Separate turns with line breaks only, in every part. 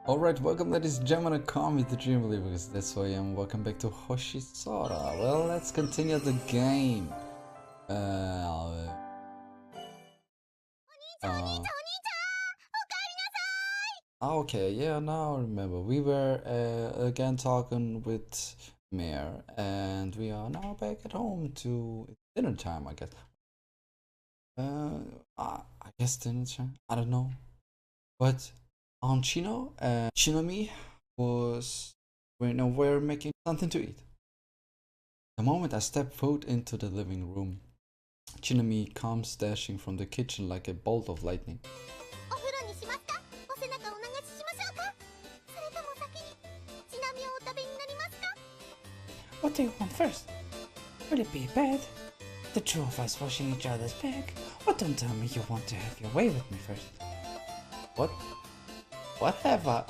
Alright, welcome ladies and gentlemen, call me the Dream Believer because that's who I am. Welcome back to Hoshizora. Well, let's continue the game. Okay, yeah, now I remember. We were again talking with Mare, and we are now back at home to dinner time, I guess. I guess dinner time? I don't know. But Chino and Chinomi was we're making something to eat. The moment I step foot into the living room, Chinomi comes dashing from the kitchen like a bolt of lightning.
What do you want first? Will it be bad? The two of us washing each other's back? Or don't tell me you want to have your way with me first.
What? Whatever.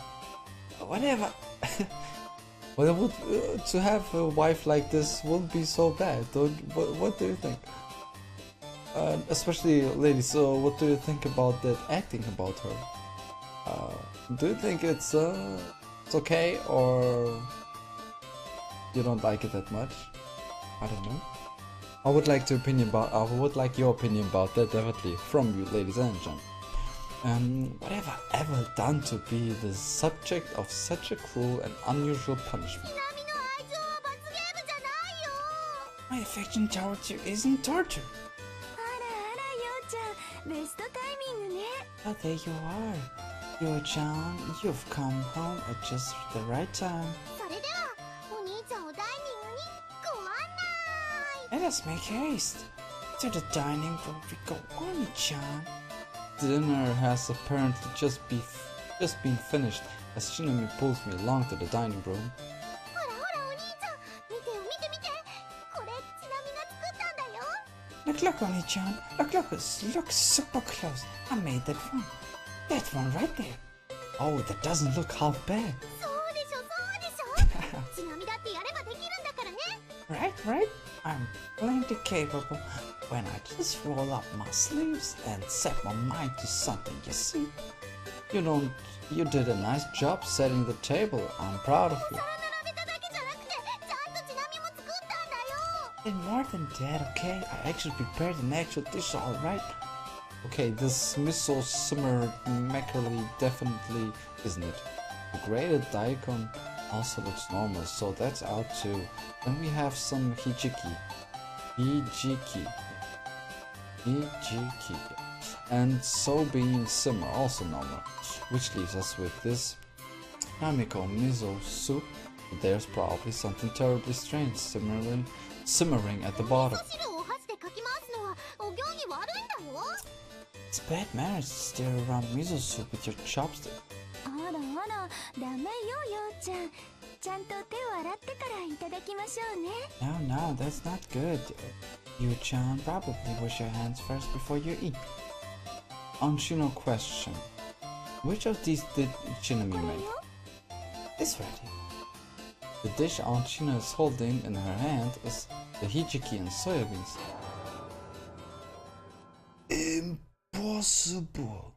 Whatever. Well, it would, to have a wife like this wouldn't be so bad. What do you think? Especially ladies, so what do you think about that acting about her? Do you think it's okay, or you don't like it that much? I don't know. I would like your opinion about that, definitely from you, ladies and gentlemen. What have I ever done to be the subject of such a cruel and unusual punishment?
My affection towards you isn't torture. Oh, there you are. Yo-chan, you've come home at just the right time. Let us make haste. To the dining room we go, Oni-chan.
Dinner has apparently just been finished as Shinami pulls me along to the dining room.
Look, Oni-chan. Look super close. I made that one. That one right there.
Oh, that doesn't look half bad.
Right? I'm plenty capable when I just roll up my sleeves and set my mind to something, you see?
You did a nice job setting the table. I'm proud of you.
And more than that, okay? I actually prepared an actual dish, alright?
Okay, this miso simmer macaroni definitely isn't it. The grated daikon also looks normal, so that's out too. Then we have some hijiki. And soybean simmer, also normal. Which leaves us with this Namiko miso soup. There's probably something terribly strange simmering at the bottom.
It's bad manners to stir around miso soup with your chopstick. No, that's not good. You-chan, probably wash your hands first before you eat.
Anshino question. Which of these did Shinami make?
This right here.
The dish Anshino is holding in her hand is the hijiki and soybeans. Impossible!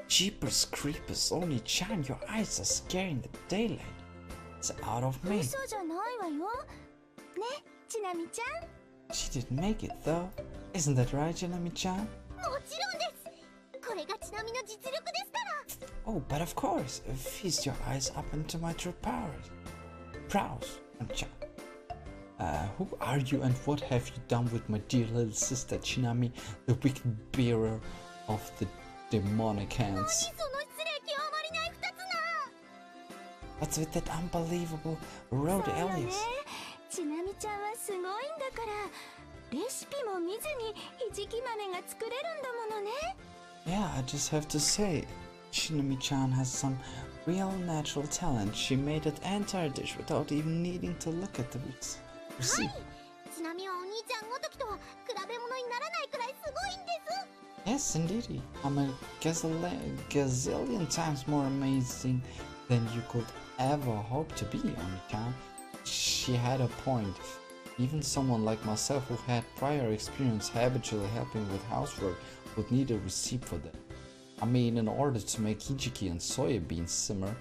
Jeepers creepers, Oni-chan, your eyes are scaring the daylight. It's out of me. She didn't make it though. Isn't that right, Chinami-chan? Oh, but of course, feast your eyes up into my true powers. Prowess, Chan.
Who are you and what have you done with my dear little sister Chinami, the wicked bearer of the demonic hands?
What's with that unbelievable road alias? Yeah, I just have to say, Shinami-chan has some real natural talent. She made that entire dish without even needing to look at the receipt. Yes, indeed. I'm a gazillion times more amazing than you could ever hope to be, Oni-chan. She had a point. Even someone like myself who had prior experience habitually helping with housework would need a receipt for that. I mean, in order to make hijiki and soya beans simmer,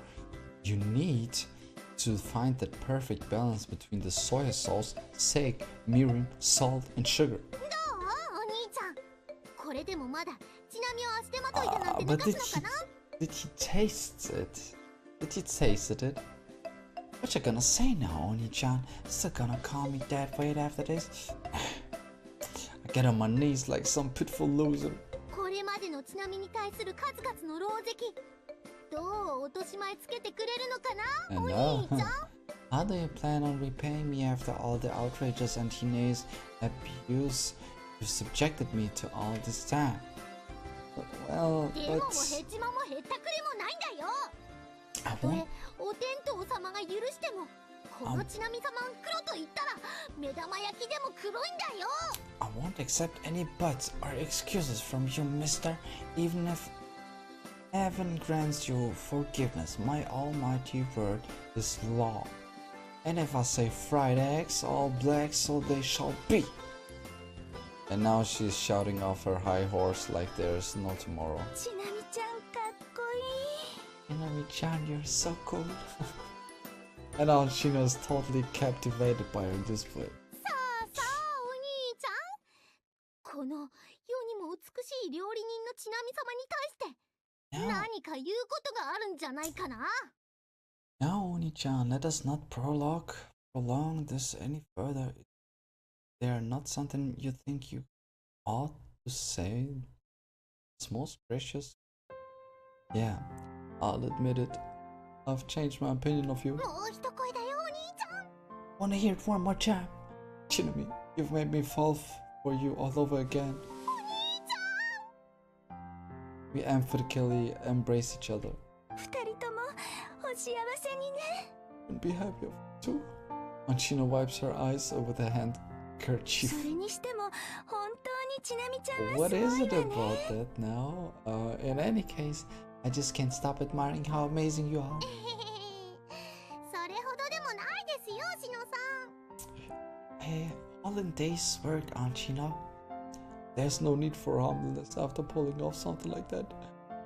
you need to find that perfect balance between the soya sauce, sake, mirin, salt, and sugar. But did he taste it? Did he taste it? What you gonna say now, Oni-chan? Still gonna call me dead weight after this? I get on my knees like some pitiful loser. And how do you plan on repaying me after all the outrageous and heinous abuse you subjected me to all this time? Well, but... I won't accept any buts or excuses from you, mister. Even if heaven grants you forgiveness, my almighty word is law. And if I say fried eggs, all black, so they shall be. And now she's shouting off her high horse like there's no tomorrow. Chinami-chan, you're so cool. And now Shino is totally captivated by her display. Now, Oni-chan, let us not prolong this any further. They are not something you think you ought to say. It's most precious. Yeah, I'll admit it. I've changed my opinion of you. Wanna hear it one more time? Chinami, you've made me fall for you all over again. We emphatically embrace each other. And be happy of it too. And Shino wipes her eyes with a handkerchief. What is it about that now? In any case, I just can't stop admiring how amazing you are. Hey, all in day's work, aren't you know? There's no need for humbleness after pulling off something like that.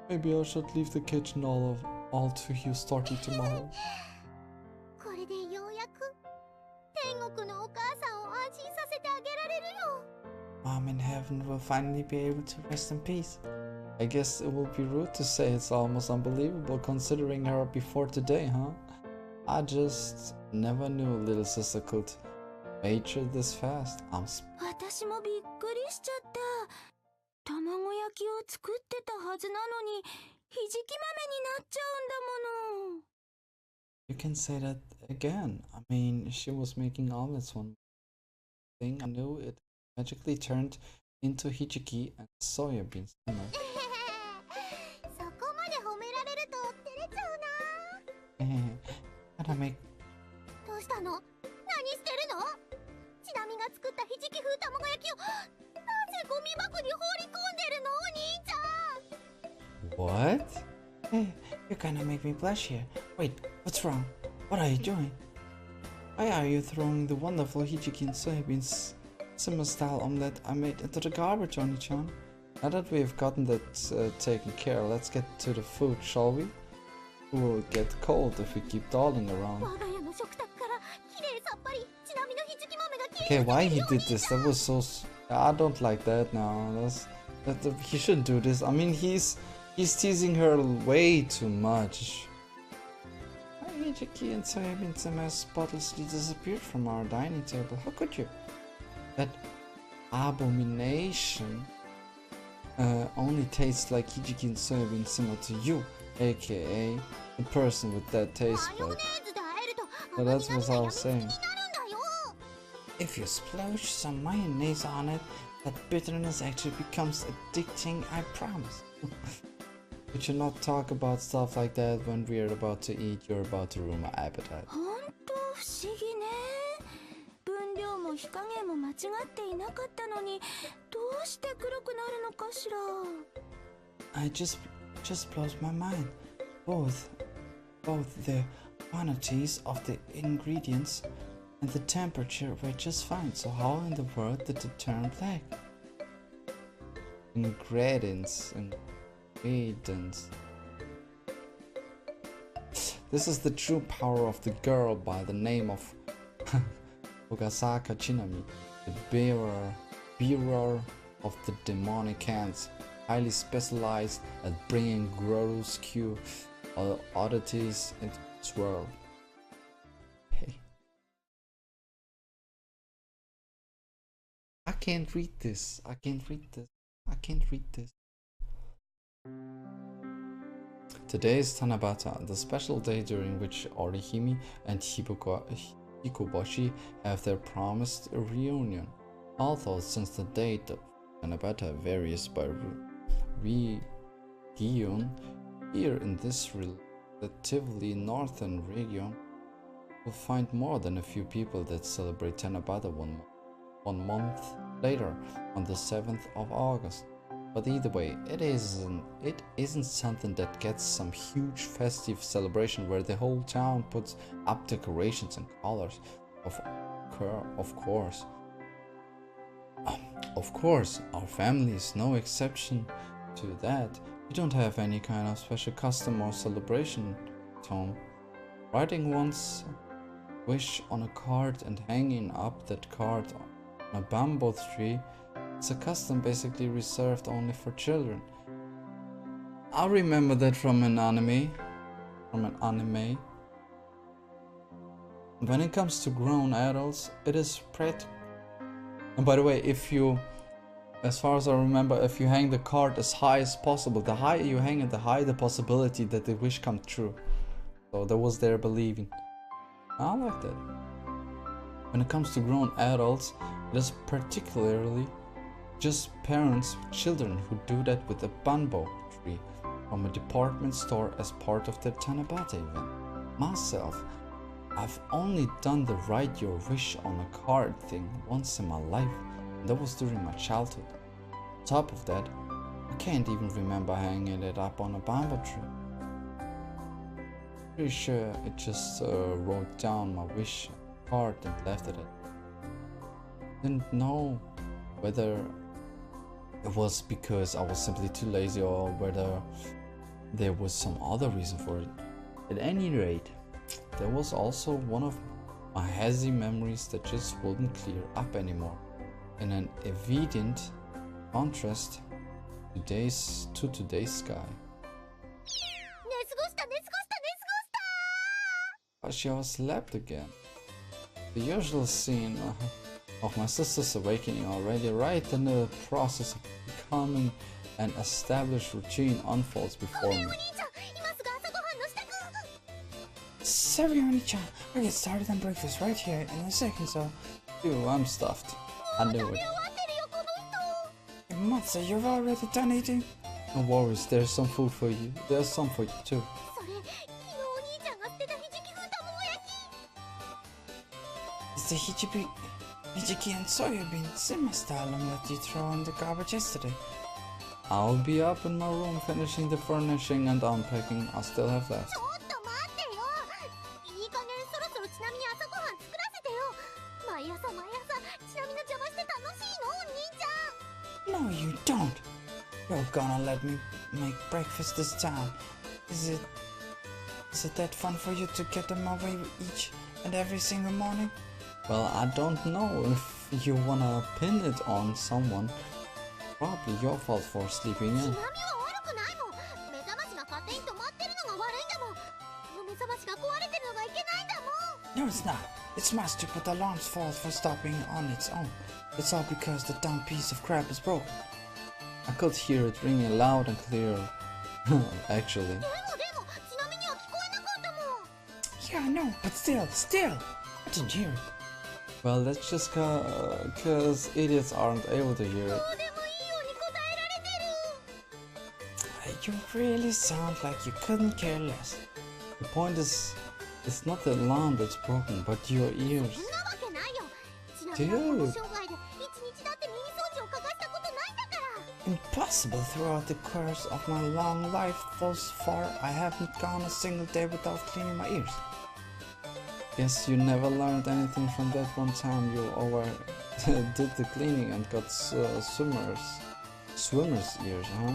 Maybe I should leave the kitchen all to you starting tomorrow. Mom in heaven will finally be able to rest in peace. I guess it will be rude to say it's almost unbelievable considering her before today, huh? I just never knew little sister could mature this fast. You can say that again. I mean, she was making omelets one thing. I knew it magically turned into hijiki and soya beans. Gotta make... What? Hey, you're gonna make me blush here. Wait, what's wrong? What are you doing? Why are you throwing the wonderful hijiki and soybeans simmer style omelette I made into the garbage, Oni-chan? Now that we have gotten that taken care, let's get to the food, shall we? We will get cold if we keep dawdling around. Okay, why he did this? That was so... I don't like that now. He shouldn't do this. I mean, he's teasing her way too much. My hijiki and soybean simmer spotlessly disappeared from our dining table. How could you? That abomination only tastes like hijiki and soybean simmer to you, aka the person with that taste bud. But that's what I was saying. If you splurge some mayonnaise on it, that bitterness actually becomes addicting, I promise. We should not talk about stuff like that when we are about to eat. You're about to ruin my appetite. I just blows my mind. Both the quantities of the ingredients and the temperature were just fine. So how in the world did it turn black? Ingredients and maidens. This is the true power of the girl by the name of Ogasaka Chinami, the bearer of the demonic hands, highly specialized at bringing grotesque oddities into this world. Hey. I can't read this. Today is Tanabata, the special day during which Orihime and Hikoboshi have their promised reunion. Although since the date of Tanabata varies by region, here in this relatively northern region, you'll find more than a few people that celebrate Tanabata one month later, on the 7th of August. But either way, it isn't something that gets some huge festive celebration where the whole town puts up decorations and colors. Of course, our family is no exception to that. We don't have any kind of special custom or celebration at home. Writing one's wish on a card and hanging up that card on a bamboo tree, it's a custom basically reserved only for children. I remember that from an anime. When it comes to grown adults, it is practical. And by the way, as far as I remember, if you hang the card as high as possible, the higher you hang it, the higher the possibility that the wish comes true. So that was their believing. I like that. When it comes to grown adults, it is particularly just parents with children who do that with a bamboo tree from a department store as part of their Tanabata event. Myself, I've only done the write your wish on a card thing once in my life, and that was during my childhood. On top of that, I can't even remember hanging it up on a bamboo tree. Pretty sure it just wrote down my wish on a card and left it at. Didn't know whether it was because I was simply too lazy or whether there was some other reason for it. At any rate, there was also one of my hazy memories that just wouldn't clear up anymore. In an evident contrast to today's sky. Hoshizora slept again. The usual scene of my sister's awakening already right in the process of becoming an established routine unfolds before me. Sorry, Oni-chan, I'll get started on breakfast right here in a second, so... Ew, I'm stuffed. I knew it. Hey, Matsu, you've already done eating? No worries, there's some food for you. There's some for you too. It's the Hijiki and soybean simmer style omelette you threw in the garbage yesterday. I'll be up in my room finishing the furnishing and unpacking I still have left. No, you don't. You're gonna let me make breakfast this time. Is it that fun for you to get them my way each and every single morning? Well, I don't know if you wanna pin it on someone. Probably your fault for sleeping in. No, it's not. It's my stupid alarm's fault for stopping on its own. It's all because the dumb piece of crap is broken. I could hear it ringing loud and clear. Actually. Yeah, I know, but still, I didn't hear it. Well, that's just cause idiots aren't able to hear it. You really sound like you couldn't care less. The point is, it's not the alarm that's broken, but your ears. Dude! Impossible. Throughout the course of my long life thus far, I haven't gone a single day without cleaning my ears. Guess you never learned anything from that one time you did the cleaning and got swimmer's ears, huh?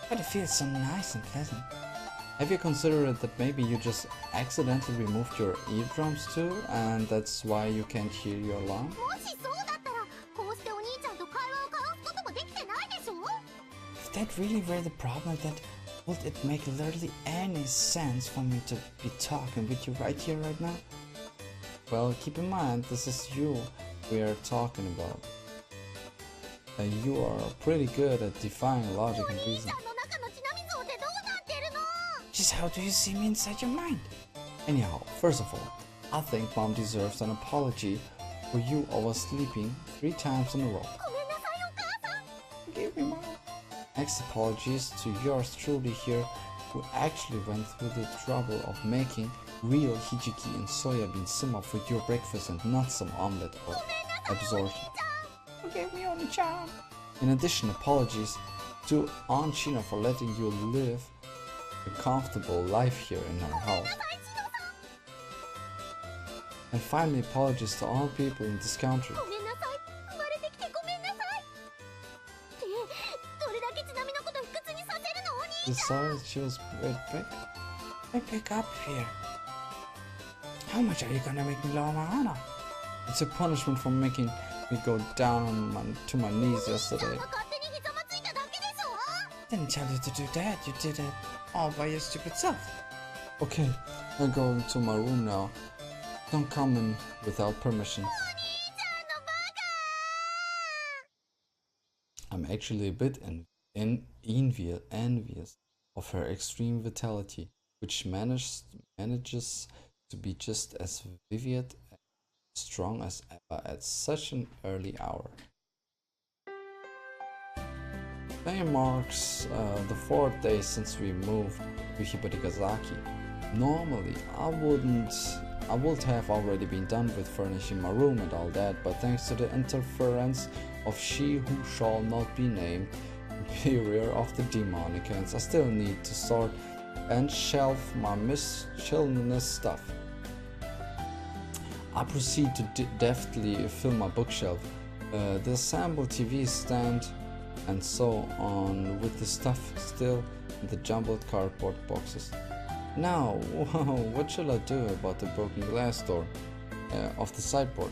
But it feels so nice and pleasant. Have you considered that maybe you just accidentally removed your eardrums too, and that's why you can't hear your alarm?
もしそうだったらこうしてお兄ちゃんと会話を交わすこともできてないでしょ
If that really were the problem, then would it make literally any sense for me to be talking with you right here, right now? Well, keep in mind, this is you we are talking about. And you are pretty good at defying logic
お
and
兄
reason.
ちゃんの中の血並み像ってどうなってるの
Just how do you see me inside your mind? Anyhow, first of all, I think Mom deserves an apology for you oversleeping 3 times in a row.
ごめんなさいお母さん
Forgive me, Mom. Next apologies to yours truly here, who actually went through the trouble of making real hijiki and soybean simmer for your breakfast and not some omelette or absorption. Forgive me, Oni-chan. In addition, apologies to Aunt Chino for letting you live a comfortable life here in our house. And finally, apologies to all people in this country.
ごめんなさい生まれてきてごめんなさいってどれだけ血並みのこと不屈にさせるのお兄
You saw that she was right back. I pick up here. How much are you gonna make me lower my honor? It's a punishment for making me go down to my knees
ちゃ
yesterday.
んが勝手にひざまついただけでしょ
Didn't tell you to do that. You did it all by your stupid self. Okay, I'm going to my room now. Don't come in without permission.
お兄ちゃんのバカ
I'm actually a bit envious of her extreme vitality, which manages to be just as vivid and strong as ever at such an early hour. Today marks the 4th day since we moved to Hibarigasaki. Normally, I would have already been done with furnishing my room and all that, but thanks to the interference of she who shall not be named, superior of the demonicans, I still need to sort and shelf my miscellaneous stuff. I proceed to deftly fill my bookshelf, the assembled TV stand, and so on, with the stuff still in the jumbled cardboard boxes. Now, what shall I do about the broken glass door of the sideboard?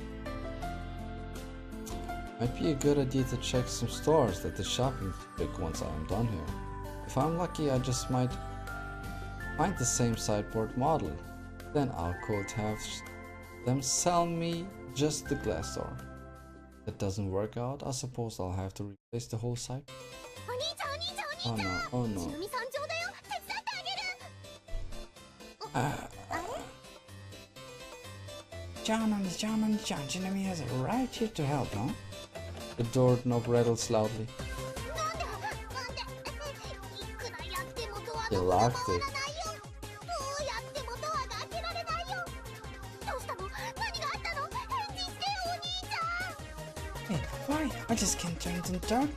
Might be a good idea to check some stores at the shopping district once I am done here. If I'm lucky, I just might find the same sideboard model. Then I could have them sell me just the glass door. If that doesn't work out, I suppose I'll have to replace the whole side.
お兄ちゃんお兄ちゃんお兄ちゃん
Oh no, oh
血
no.
並み参上だよ手伝ってあげる
John, Jinami has it right here to help, huh? The doorknob rattles loudly.
なんでいくらやってもドア
He
ノブが
laughed
回
it.
らないよどうやってもドアが開けられないよどうしたの何があったの返事してよお兄ちゃん
Hey, why? I just can't turn the doorknob.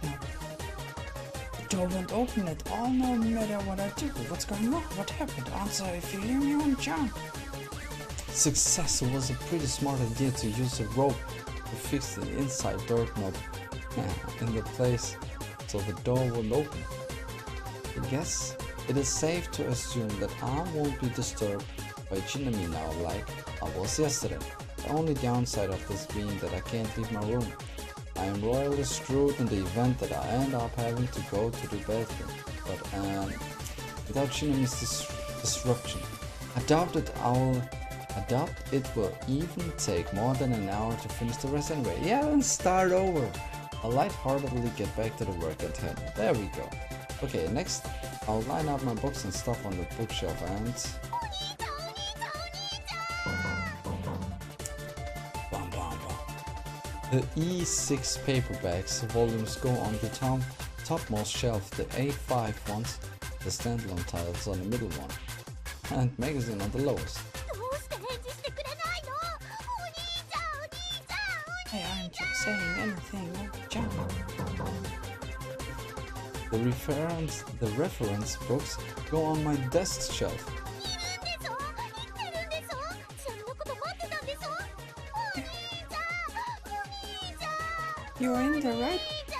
The door won't open at all, no matter what I do. What's going on? What happened? Answer if you hear me on John. Success was a pretty smart idea to use a rope to fix the inside doorknob in the place so the door will open. I guess it is safe to assume that I won't be disturbed by Jinami now like I was yesterday. The only downside of this being that I can't leave my room. I am royally screwed in the event that I end up having to go to the bathroom. But without Jinami's disruption, I doubt it will even take more than an hour to finish the rest anyway. Yeah, and start over. I'll lightheartedly get back to the work at hand. There we go. Okay, next I'll line up my books and stuff on the bookshelf and...
お兄ちゃんお兄ちゃんお兄ちゃん
Bum, bum, bum. The E6 paperbacks volumes go on the topmost shelf, the A5 ones, the standalone titles on the middle one, and magazine on the lowest.
どうして返事してくれないのお兄ちゃんお兄ちゃんお兄
Hey, aren't you saying anything, John? The reference books go on my desk shelf.
いるんでしょ言ってるんでしょちなみのこと待ってたんでしょお兄ちゃんお兄ちゃん
You're in there, right?
お兄ち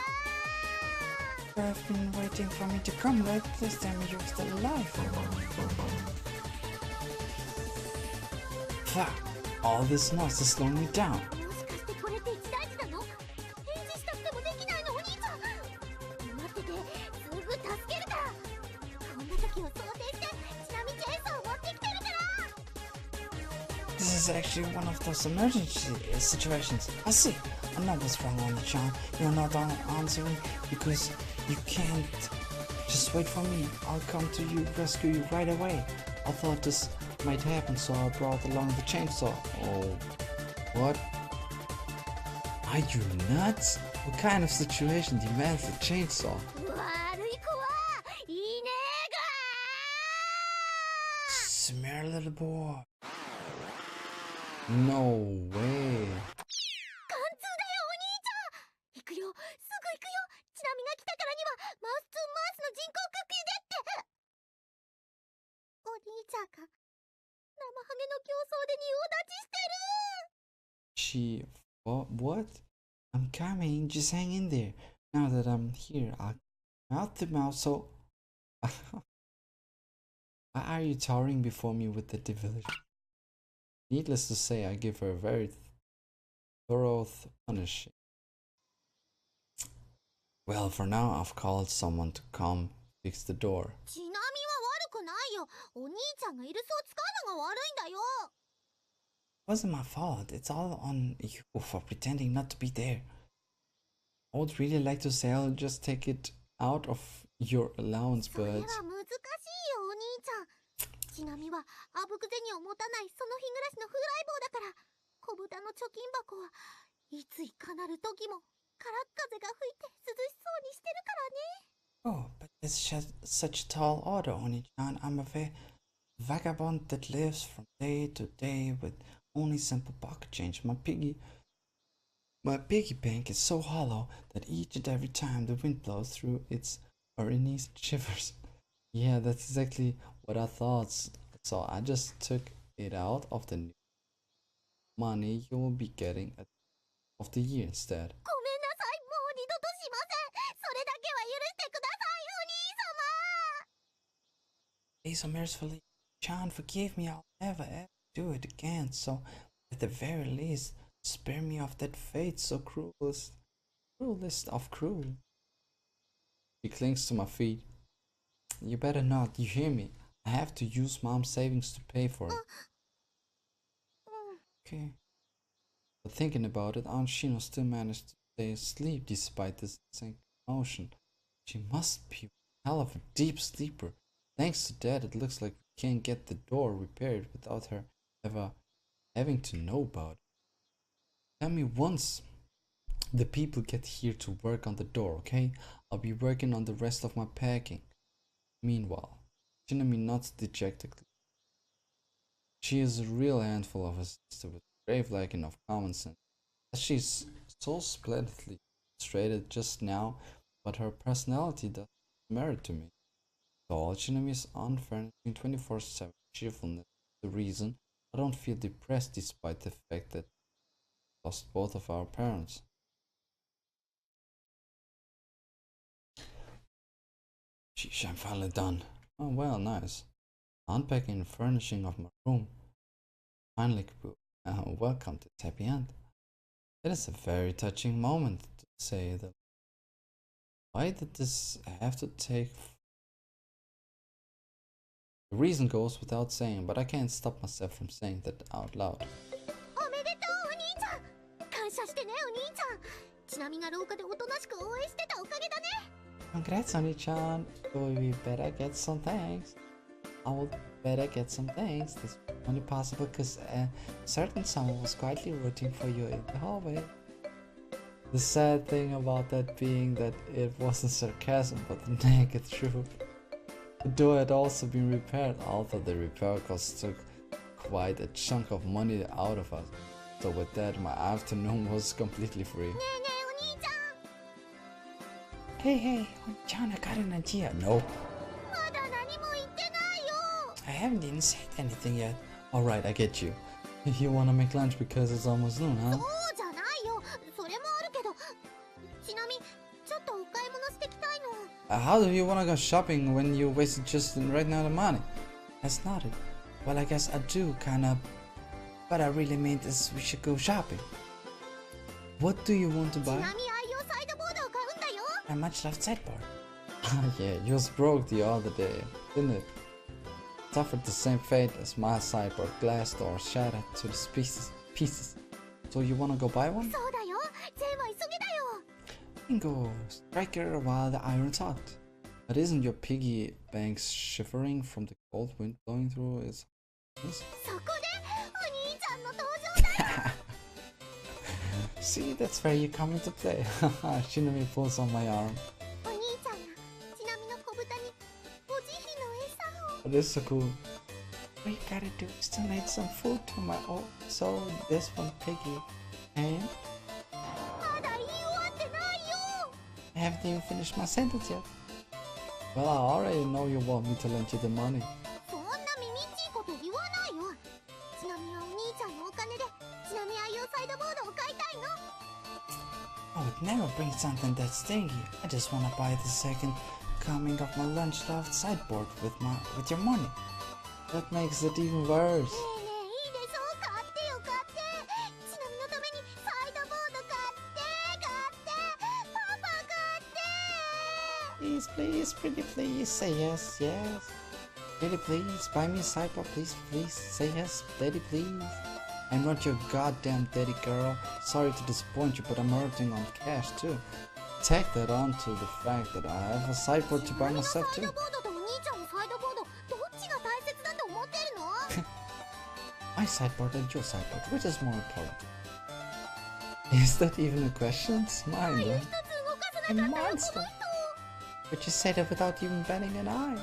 ゃん
I've been waiting for me to come back. This time you're still alive. Fuck! All this noise is slowing me down.
もしかしてこれって一大事なの？返事したくてもできないのお兄ちゃん。待ってて、すぐ助けるから。こんな時を想定してちなみチェーンソーを持ってきてるから。
This is actually one of those emergency situations. I see. I know what's wrong, Oni-chan. You're not answering because you can't. Just wait for me. I'll come to you, rescue you right away. I thought this might happen, so I brought along the chainsaw. Oh, what? Are you nuts? What kind of situation demands a chainsaw?
悪い子はいいねー
Smart little boy. No way.
貫通だよお兄ちゃん。行くよ、すぐ行くよ。ちなみが来たからにはマウス2マウスの人工呼吸でって。お兄ちゃんが生ハゲの競争で仁王立ちしてる。
She. What? I'm coming. Just hang in there. Now that I'm here, I'll mouth to mouth. So, why are you towering before me with the divinity? Needless to say, I give her a very thorough punishing. Well, for now, I've called someone to come fix the door.
ちなみは悪くないよ。お兄ちゃんがいる巣を使うのが悪いんだよ。
It wasn't my fault. It's all on you for pretending not to be there. I would really like to say I'll just take it out of your allowance,
それ
but
は難しいよお兄ちゃん。ちなみはあぶく銭を持たないその日暮らしの風来坊だから。小豚の貯金箱はいついかなる時もからっ風が吹いて涼しそうにしてるからね。
oh, but it's such a tall order, Oni-chan. I'm a vagabond that lives from day to day with only simple pocket change. My piggy bank is so hollow that each and every time the wind blows through its knees shivers. Yeah, that's exactly what I thought. So I just took it out of the money you will be getting at the end of the year instead.
ごめんなさい、もう二度としません。それだけは許してください、お兄様。
Please, so mercifully, Chan, forgive me. I'll never ever do it again. So, at the very least, spare me of that fate so cruelest of cruel. He clings to my feet. You better not, you hear me? I have to use mom's savings to pay for it. Okay. But thinking about it, Aunt Shino still managed to stay asleep despite this insane commotion. She must be a hell of a deep sleeper. Thanks to that, it looks like we can't get the door repaired without her ever having to know about it. Tell me once the people get here to work on the door, okay? I'll be working on the rest of my packing. Meanwhile, Shinami nods dejectedly. She is a real handful of a sister with a grave lacking of common sense, as she's so splendidly illustrated just now, but her personality doesn't merit to me. So all Shinami's unfurnished 24/7 cheerfulness is the reason I don't feel depressed despite the fact that we lost both of our parents. Sheesh, I'm finally done. Oh well, nice. Unpacking and furnishing of my room. Finally, welcome to this happy end. It is a very touching moment, to say that. Why did this have to take? The reason goes without saying, but I can't stop myself from saying that out loud.
おめでとうお兄ちゃん。感謝してねお兄ちゃん。ちなみが廊下でおとなしく応援してたおかげだね。
Congrats, Oni-chan. We better get some thanks. I will better get some thanks. This was only possible because a certain someone was quietly rooting for you in the hallway. The sad thing about that being that it wasn't sarcasm but the naked truth. The door had also been repaired, although the repair costs took quite a chunk of money out of us. So with that, my afternoon was completely free.
ねえねえお兄ちゃん。
Hey, Oni-chan, I got an idea. No,
まだ何も言ってないよ。
I haven't even said anything yet. Alright, I get you. You wanna make lunch because it's almost noon,
そ
huh?
うじゃないよ。それもあるけど。ちなみ、ちょっとお買い物してきたいの。
How do you want to go shopping when you wasted just right now the money? That's not it. Well, I guess I do, kinda. What I really meant is we should go shopping. What do you want to
ち
buy?
なみに愛用サイドボードを買うんだよ
A much loved sideboard. Yeah, yours broke the other day, didn't it? Suffered the same fate as my sideboard, glass door shattered to the pieces. So you wanna go buy one?
そうだよジェイは急げだよ
Bingo! Strike her while the iron's hot. But isn't your piggy bank shivering from the cold wind blowing through its hands?
そこでお兄ちゃんの登場だ
See, that's where you come into play. Shinami pulls on my arm.
お兄ちゃんがちなみの小豚にお慈悲の餌を
Oh, this is so cool. What you gotta do is donate some food to my old so this one piggy. And
まだ言い終わってないよ
I haven't even finished my sentence yet. Well, I already know you want me to lend you the money.
そんな耳っちいこと言わないよちなみにお兄ちゃんのお金でちなみ愛用サイドボードを買いたいの
I would never bring something that stinky. I just wanna buy the second coming of my lunch loft sideboard with your money. That makes it even worse.
ねえねえいいでしょ買ってよ買ってちなみのためにサイドボード買ってパパ買って
Please, please, pretty please, say yes, yes. Lady, please, buy me a sideboard, please, please, say yes, lady, please. I'm not your goddamn daddy girl. Sorry to disappoint you, but I'm hurting on cash too. Tack that on to the fact that I have a sideboard to buy myself
サイド
too.
ボードとお兄ちゃんのサイドボードどっちが大切だと思ってるの
My sideboard and your sideboard, which is more important? Is that even a question? It's mine,
一
though.
つ動かさなかったらこの人
But you said it without even batting an eye.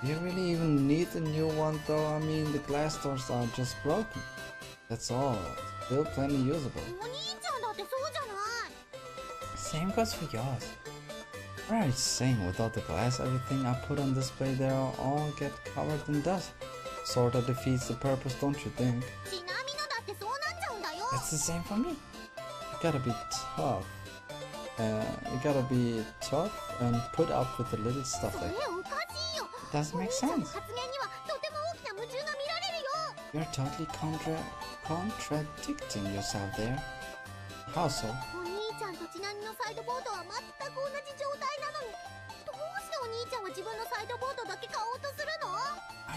Do you really even need a new one though? I mean, the glass doors are just broken. That's all. Still plenty usable.
お兄ちゃんだってそうじゃない
Same goes for yours. What are you saying? Without the glass, everything I put on display there all get covered in dust. Sorta defeats the purpose, don't you think?
ちなみのだってそうなっちゃうんだよ
It's the same for me. You gotta be tough. You gotta be tough and put up with the little stuff
それ
like
おかしいよ
It doesn't
お兄
make
ちゃんの
sense.
発言にはとても大きな矛盾が見られるよ
You're totally contradicting yourself there. How so?
お兄ちゃんとちなみのサイドボードは全く同じ状態なのにどうしてお兄ちゃんは自分のサイドボードだけ買おうとするの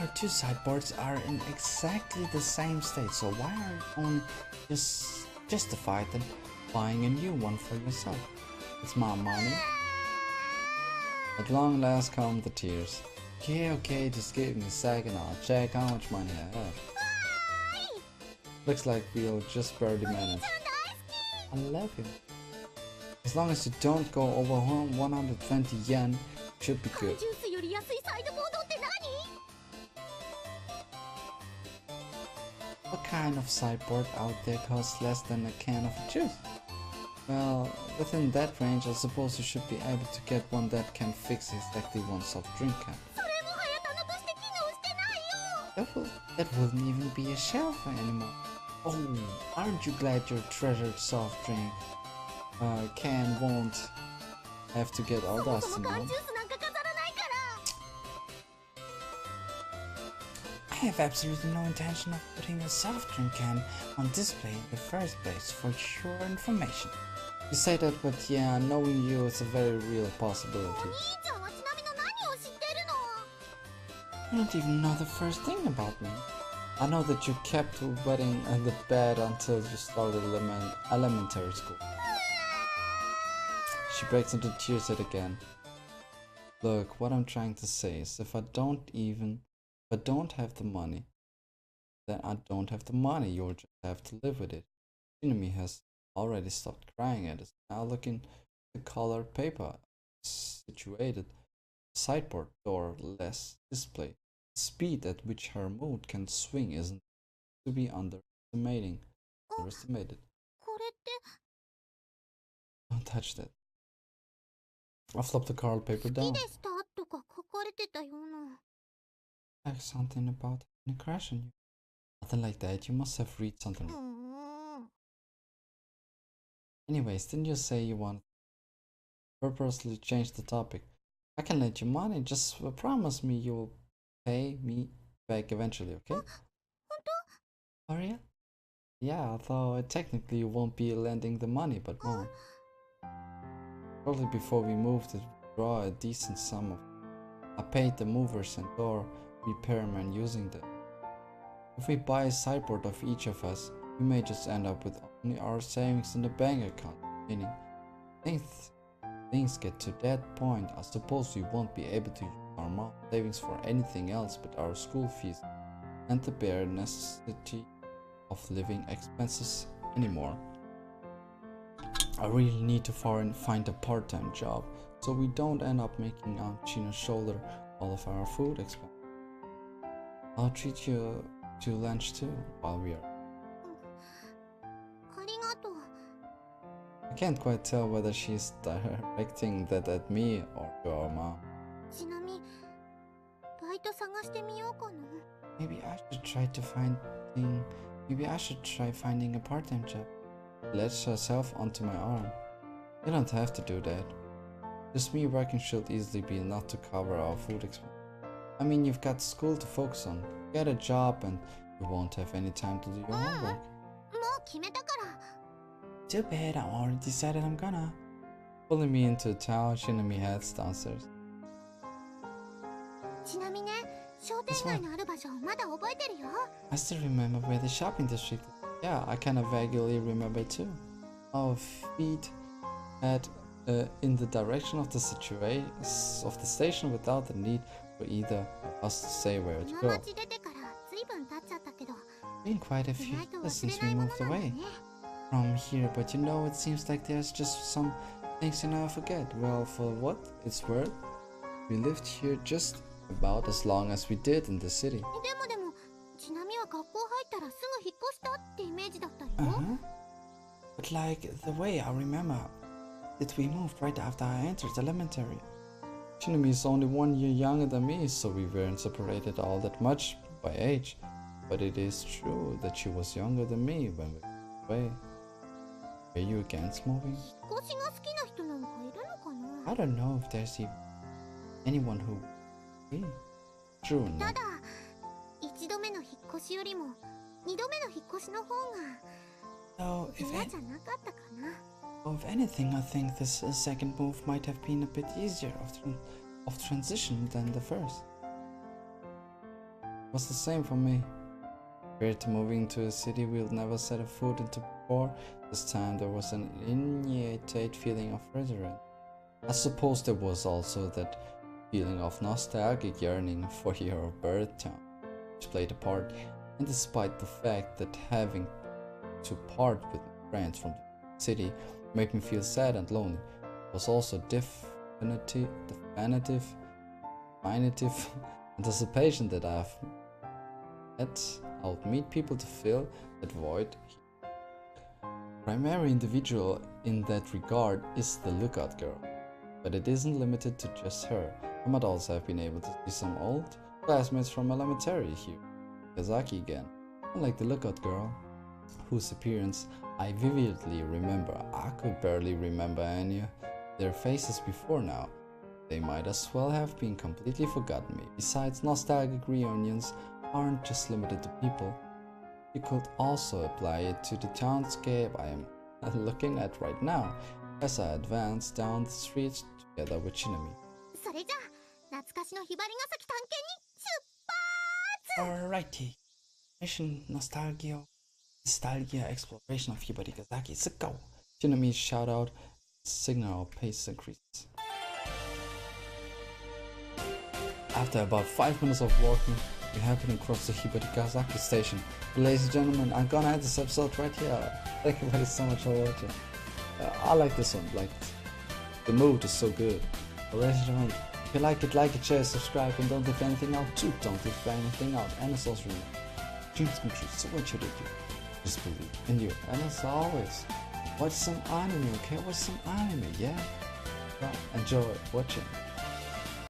Our two sideboards are in exactly the same state, so why are you only just justified in buying a new one for yourself? It's my money. At long last come the tears. Okay, just give me a second, I'll check how much money I have. Looks like we'll just barely manage. I love you. As long as you don't go over 120 yen, it should be
缶
good.
ジュースより安いサイドボードって何
What kind of sideboard out there costs less than a can of juice? Well, within that range, I suppose you should be able to get one that can fix exactly one soft drink can.
それもはや棚として機能してないよ
That wouldn't even be a shelf anymore. Oh, aren't you glad your treasured soft drink can won't have to get all
そも
dusty
そも缶
now?
ジュースなんか飾らないから
I have absolutely no intention of putting a soft drink can on display in the first place for your information. You say that, but yeah, knowing you is a very real
お
possibility.
兄ちゃんはちなみの何を知ってるの
You don't even know the first thing about me. I know that you kept wetting in the bed until you started elementary school. She breaks into tears yet again. Look, what I'm trying to say is if I don't have the money, then I don't have the money. You'll just have to live with it. Shinami has already stopped crying and is now looking at the colored paper situated sideboard door less display. The speed at which her mood can swing isn't to be underestimated.
これって
Don't touch that. I flopped the colored paper
好き
down.
でしたとか書かれてたような
Like something about having a crush on you. Nothing like that. You must have read something.
うーん
Anyways, didn't you say you wanted to purposely change the topic? I can lend you money, just promise me you'll pay me back eventually, okay?
本
Oh, real? Yeah, although technically you won't be lending the money, but no. Shortly before we moved, to draw a decent sum of. I paid the movers and door repairman using them. If we buy a sideboard of each of us, we may just end up with only our savings in the bank account. Meaning, things get to that point, I suppose we won't be able to use our savings for anything else but our school fees and the bare necessity of living expenses anymore. I really need to find a part-time job so we don't end up making Aunt China's shoulder all of our food expenses. I'll treat you to lunch too while we are.
ありがとう。
I can't quite tell whether she's directing that at me or to our mom.
ちなみ、バイト探してみようかな。
Maybe I should try finding a part-time job. Latched herself onto my arm. You don't have to do that. Just me working should easily be enough to cover our food expenses. I mean, you've got school to focus on. Get a job and you won't have any time to do your homework.
もう決めたから。
Too bad, I already decided I'm gonna. Pulling me into town, Shinami heads downstairs.
ちなみね、商店街のある場所まだ覚えてるよ。
I still remember where the shopping district is. Yeah, I kinda vaguely remember too. Our feet had in the direction of the station without the need for either of us to say where
こ
to
の
go.
街出てからずいぶん経っちゃったけど、
Been quite a
意
few
外と
years
忘れ
since
な
we
いもの
moved
なんだ
away
ね。
from here, but you know, it seems like there's just some things you never forget. Well, for what it's worth, we lived here just about as long as we did in the city.
でも、ちなみは学校入ったらすぐ引っ越したってイメージだったよ。
But like the way I remember that we moved right after I entered elementary. Shinami is only 1 year younger than me, so we weren't separated all that much by age. But it is true that she was younger than me when we moved away. Are you against moving?
引っ越しが好きな人なんかいるのかな。
I don't know if there's even anyone who. True, no.
ただ、一度目の引っ越しよりも二度目の引っ越しの方が
So, if
嫌じゃなかったかな。
anything, I think this second move might have been a bit easier of transition than the first. It was the same for me. Compared to moving to a city we'll never set a foot into before, this time there was an innate feeling of reverence. I suppose there was also that feeling of nostalgic yearning for your birth town, which played a part, and despite the fact that having to part with my friends from the city made me feel sad and lonely, it was also definitive anticipation that I would meet people to fill that void. Primary individual in that regard is the lookout girl, but it isn't limited to just her. I might also have been able to see some old classmates from elementary here, Kazaki again. Unlike the lookout girl, whose appearance I vividly remember, I could barely remember any of their faces before now. They might as well have been completely forgotten me. Besides, nostalgic reunions aren't just limited to people. You could also apply it to the townscape I am looking at right now as I advance down the streets together with Shinami.
それじゃあ、懐かしのひばりが崎探検に出発。
Alrighty. Mission Nostalgia Exploration of Hibarigasaki. Let's go. Shinami's shout out, signal pace increases. After about 5 minutes of walking, we happen across the Hibarigasaki station. Ladies and gentlemen, I'm gonna end this episode right here. Thank you guys so much for watching. I like this one, like the mood is so good. But ladies and gentlemen, if you like it, share, subscribe, and don't leave anything out too. Don't leave anything out. And as always, dreams come true. So what should you do? Just believe in you. And as always, watch some anime, okay? Watch some anime, yeah? Well, enjoy watching.